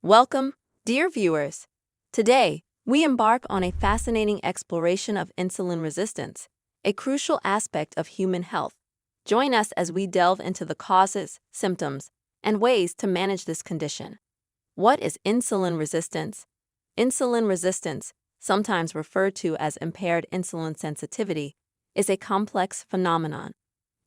Welcome, dear viewers. Today, we embark on a fascinating exploration of insulin resistance, a crucial aspect of human health. Join us as we delve into the causes, symptoms, and ways to manage this condition. What is insulin resistance? Insulin resistance, sometimes referred to as impaired insulin sensitivity, is a complex phenomenon.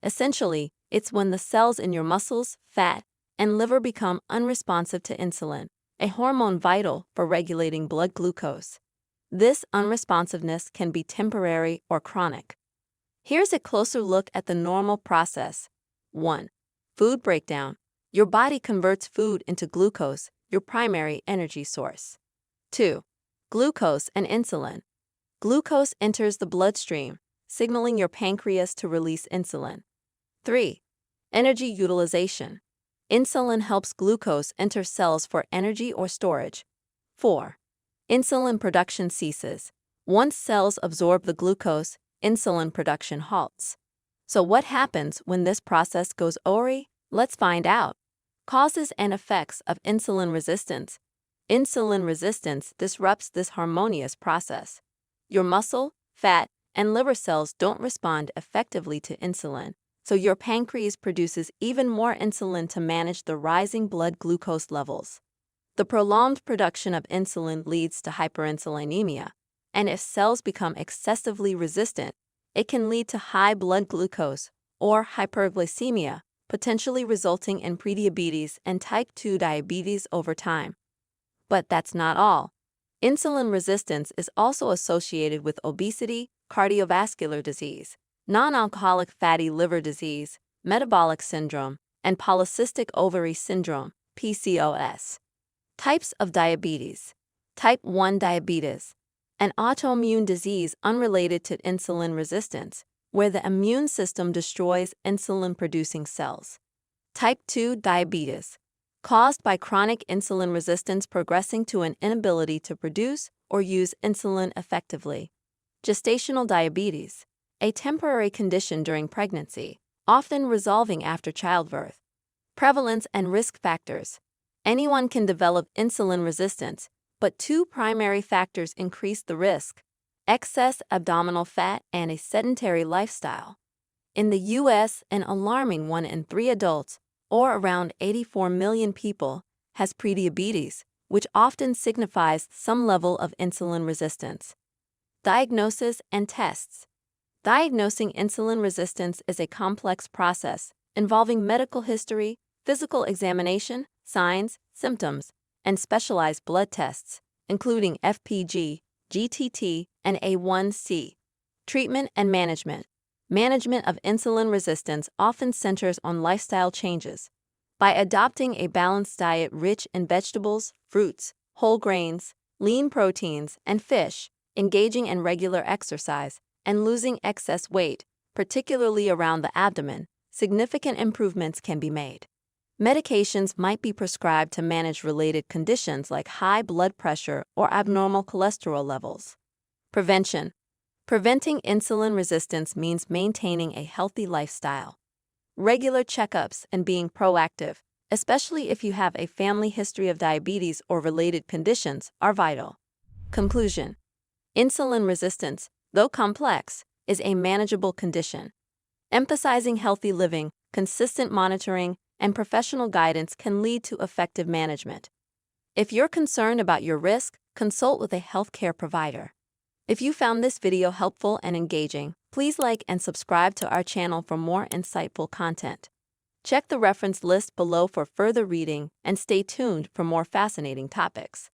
Essentially, it's when the cells in your muscles, fat, and liver become unresponsive to insulin, a hormone vital for regulating blood glucose. This unresponsiveness can be temporary or chronic. Here's a closer look at the normal process. 1. Food breakdown. Your body converts food into glucose, your primary energy source. 2. Glucose and insulin. Glucose enters the bloodstream, signaling your pancreas to release insulin. 3. Energy utilization. Insulin helps glucose enter cells for energy or storage. 4. Insulin production ceases. Once cells absorb the glucose, insulin production halts. So what happens when this process goes awry? Let's find out. Causes and effects of insulin resistance. Insulin resistance disrupts this harmonious process. Your muscle, fat, and liver cells don't respond effectively to insulin, so your pancreas produces even more insulin to manage the rising blood glucose levels. The prolonged production of insulin leads to hyperinsulinemia, and if cells become excessively resistant, it can lead to high blood glucose or hyperglycemia, potentially resulting in prediabetes and type 2 diabetes over time. But that's not all. Insulin resistance is also associated with obesity, cardiovascular disease, non-alcoholic fatty liver disease, metabolic syndrome, and polycystic ovary syndrome, PCOS. Types of diabetes. Type 1 diabetes, an autoimmune disease unrelated to insulin resistance, where the immune system destroys insulin-producing cells. Type 2 diabetes, caused by chronic insulin resistance progressing to an inability to produce or use insulin effectively. Gestational diabetes, a temporary condition during pregnancy, often resolving after childbirth. Prevalence and risk factors. Anyone can develop insulin resistance, but two primary factors increase the risk: excess abdominal fat and a sedentary lifestyle. In the U.S., an alarming 1 in 3 adults, or around 84 million people, has prediabetes, which often signifies some level of insulin resistance. Diagnosis and tests. Diagnosing insulin resistance is a complex process involving medical history, physical examination, signs, symptoms, and specialized blood tests, including FPG, GTT, and A1C. Treatment and management. Management of insulin resistance often centers on lifestyle changes. By adopting a balanced diet rich in vegetables, fruits, whole grains, lean proteins, and fish, engaging in regular exercise, and losing excess weight, particularly around the abdomen, significant improvements can be made. Medications might be prescribed to manage related conditions like high blood pressure or abnormal cholesterol levels. Prevention. Preventing insulin resistance means maintaining a healthy lifestyle. Regular checkups and being proactive, especially if you have a family history of diabetes or related conditions, are vital. Conclusion. Insulin resistance, though complex, is a manageable condition. Emphasizing healthy living, consistent monitoring, and professional guidance can lead to effective management. If you're concerned about your risk, consult with a healthcare provider. If you found this video helpful and engaging, please like and subscribe to our channel for more insightful content. Check the reference list below for further reading and stay tuned for more fascinating topics.